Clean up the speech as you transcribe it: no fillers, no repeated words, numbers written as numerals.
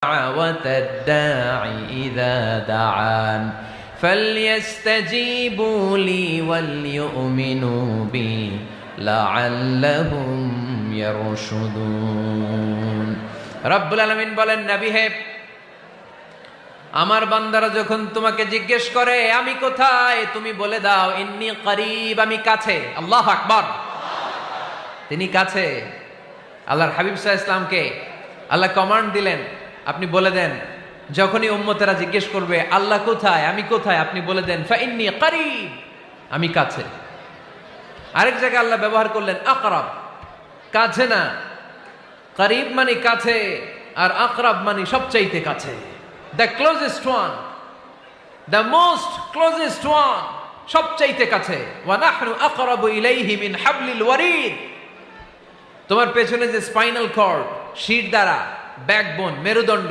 دعوة الداعي إذا دعان فليستجيبوا لي وليؤمنوا بي لعلهم يرشدون রব্বুল আলামিন বলেন, নবী হে, আমার বান্দারা যখন তোমাকে জিজ্ঞেস করে আমি কোথায়, তুমি বলে দাও ইন্নী করিব, আমি কাছে। আল্লাহু আকবার। তিনি কাছে। আল্লাহর হাবিব সাল্লাল্লাহু আলাইহি ওয়াসাল্লামকে আল্লাহ কমান্ড দিলেন, আপনি বলে দেন যখনই উম্মতেরা জিজ্ঞেস করবে আল্লাহ কোথায়, আমি কোথায়, আপনি বলে দেন ফাইন্নী করিব, আমি কাছে। আরেক জায়গায় আল্লাহ ব্যবহার করলেন আকরাব, কাছে না। করিব মানে কাছে, আর আকরাব মানে সবচাইতে কাছে। The closest one, the most closest one, সবচাইতে কাছে। ওয়া নাহনু আকরাবু ইলাইহি মিন হাবলিল ওয়ারিদ। তোমার পেছনে যে স্পাইনাল কর্ড, শির দ্বারা, ব্যাকবোন, মেরুদণ্ড